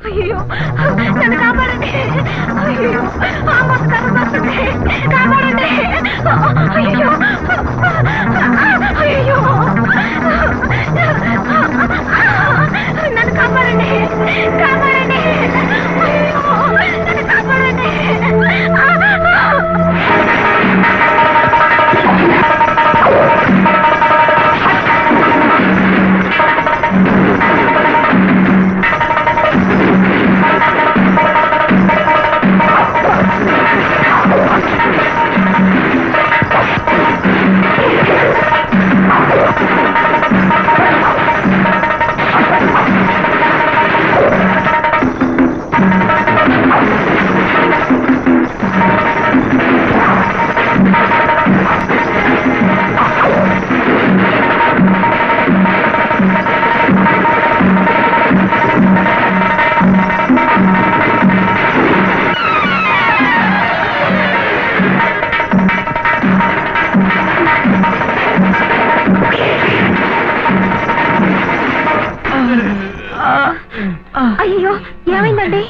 అయ్యో నన్ను కాపాడండి. అయ్యో కాపాడండి. అయ్యో అయ్యో నన్ను కాపాడండి. కాపాడండి. అయ్యో నన్ను కాపాడండి. అయ్యో ఏమైందండి?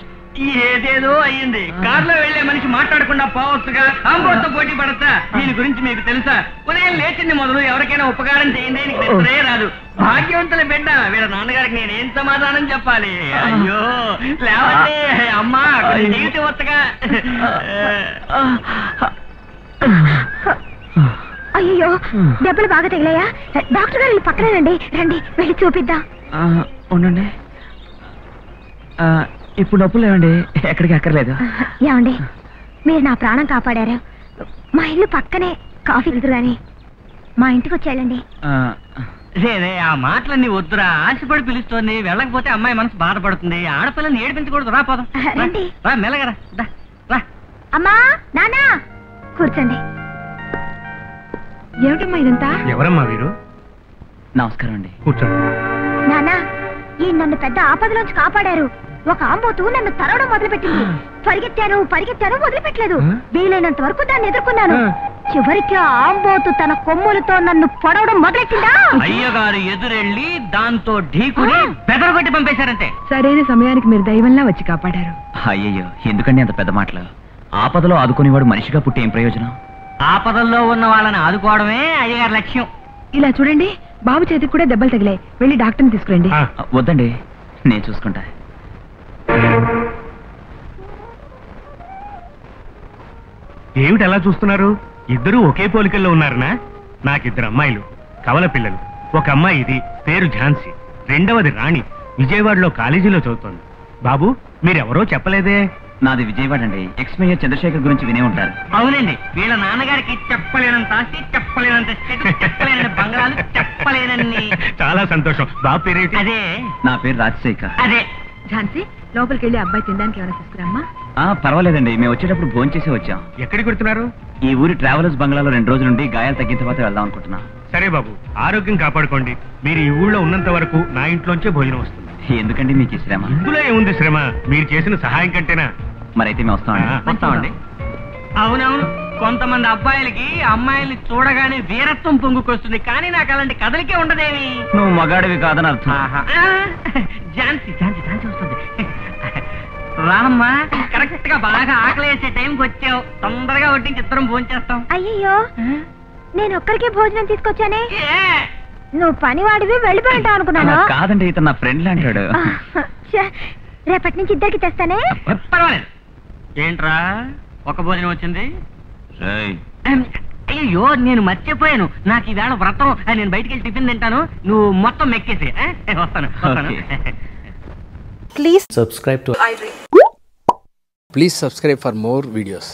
ఏదేదో అయ్యింది. కార్లో వెళ్లే మనిషి మాట్లాడకుండా పోవచ్చుగా. ఆంబోతో పోటీ పడతా. దీని గురించి మీకు తెలుసా? ఉదయం లేచింది మొదలు ఎవరికైనా ఉపకారం చేయండి నీకు నిద్రే రాదు. భాగ్యవంతుల బిడ్డ వీళ్ళ నాన్నగారికి నేనేం సమాధానం చెప్పాలి? అయ్యో లేవండి అమ్మా, జీవితం వత్తగా. అయ్యో దెబ్బలు బాగా తగిలాయా? డాక్టర్ గారు పక్కనేనండి, రండి వెళ్ళి చూపిద్దాం. ఉండండి, ఇప్పుడు నొప్పులు లేవండి, ఎక్కడికి అక్కర్లేదు. ఏమండి మీరు నా ప్రాణం కాపాడారు. మా ఇల్లు పక్కనే, కాఫీ ఎదురుగాని మా ఇంటికి వచ్చేయాలండి. లేదే ఆ మాటలన్నీ వద్దురా. ఆశపడి పిలుస్తోంది, వెళ్ళకపోతే అమ్మాయి మనసు బాధపడుతుంది. ఆడపిల్లని ఏడిపించకూడదు. రా పోదాం, రండి. రా మెల్లగరా. రా అమ్మా నానా కూర్చోండి. ఏమిటమ్మా ఇదంతా? ఎవరమ్మా వీరు? నమస్కారం అండి. కూర్చోండి. నానా ఈ నన్ను పెద్ద ఆపదలోంచి కాపాడారు. ఒక ఆంబోతు నన్ను తరవడం మొదలుపెట్టింది. పరిగెత్తాను వదిలిపెట్టలేదు. వీలైనంత వరకు దాన్ని ఎదుర్కొన్నాను. చివరికి ఆ ఆంబోతు తన కొమ్ములతో నన్ను పొడవడం మొదలెట్టిందా? అయ్యగారు ఎదురెళ్ళి దాంతో ఢీకుని బెదరగొట్టి పంపేశారంటే. సరైన సమయానికి మీరు దైవంలా వచ్చి కాపాడారు. అయ్యయ్యో ఎందుకండి అంత పెద్ద మాటలు? ఆపదలో ఆదుకునేవాడు మనిషిగా పుట్టి ఏం ప్రయోజనం? ఆపదల్లో ఉన్న వాళ్ళని ఆదుకోవడమే అయ్యగారి లక్ష్యం. ఇలా చూడండి, బాబు చేతికి కూడా దెబ్బలు తగిలాయి. వెళ్ళి డాక్టర్ని తీసుకురండి. వద్దండి, నేను చూసుకుంటా. ఏమిటి అలా చూస్తున్నారు? ఇద్దరూ ఒకే పోలికల్లో ఉన్నారనా? నాకిద్దరు అమ్మాయిలు, కవల పిల్లలు. ఒక అమ్మాయి ఇది, పేరు ఝాన్సీ. రెండవది రాణి, విజయవాడలో కాలేజీలో చదువుతోంది. బాబు మీరెవరో చెప్పలేదే? నాది విజయవాడ అండి. ఎక్స్ మేయర్ చంద్రశేఖర్ గురించి వినే ఉంటారు. అవునండి, వీళ్ళ నాన్నగారికి చెప్పలేనంత ఆస్తి, చెప్పలేనంత చెప్పలేని బంగాళాలు, చెప్పలేనన్ని. చాలా సంతోషం. బాబు పేరేంటి? అదే నా పేరు రాజశేఖర్. అదే ఝాన్సీ లోపలికి వెళ్ళి అబ్బాయి తినడానికి ఏమైనా తీసుకురామ్మా. పర్వాలేదండి, మేము వచ్చేటప్పుడు భోంచేసి వచ్చాం. ఎక్కడికి వెళ్తున్నారు? ఈ ఊరి ట్రావెలర్స్ బంగ్లాలో 2 రోజుల నుండి గాయాలు తగ్గిన తర్వాత వెళ్దాం అనుకుంటున్నాం. సరే బాబు, ఆరోగ్యం కాపాడుకోండి. మీరు ఈ ఊళ్ళో ఉన్నంత వరకు నా ఇంట్లోంచే భోజనం వస్తుంది. ఎందుకండి మీకు ఈ శ్రమ? ఇందులో ఏముంది శ్రమ? మీరు చేసిన సహాయం కంటేనా? మరైతే మేము వస్తామండి. అవునవును, కొంతమంది అబ్బాయిలకి అమ్మాయిల్ని చూడగానే వీరత్వం పొంగుకొస్తుంది, కానీ నాకు అలాంటి కథలకే ఉండదేమి. నువ్వు మగాడివి కాదని అర్థం. ఝాన్సీ వస్తుంది. రామ్మా, కరెక్ట్ గా బాగా ఆకలి వేసే టైంకి వచ్చావు. తొందరగా వడ్డించి ఇద్దరం భోంచేస్తాం. అయ్యయ్యో నేను ఒక్కరికే భోజనం తీసుకొచ్చానే. నువ్వు పనివాడివి వెళ్ళిపోయింటావు అనుకున్నాను. కాదండి, ఇతను నా ఫ్రెండ్ అంటాడు. రేపటి నుంచి ఇద్దరికి తెస్తానే. పర్వాలేదు. ఏంట్రా ఒక భోజనం వచ్చింది? అయ్యో నేను మర్చిపోయాను, నాకు ఈవేళ వ్రతం. నేను బయటికి వెళ్ళి టిఫిన్ తింటాను, నువ్వు మొత్తం మెక్కేసి. వస్తాను. Please subscribe to iDream. Please subscribe for more videos.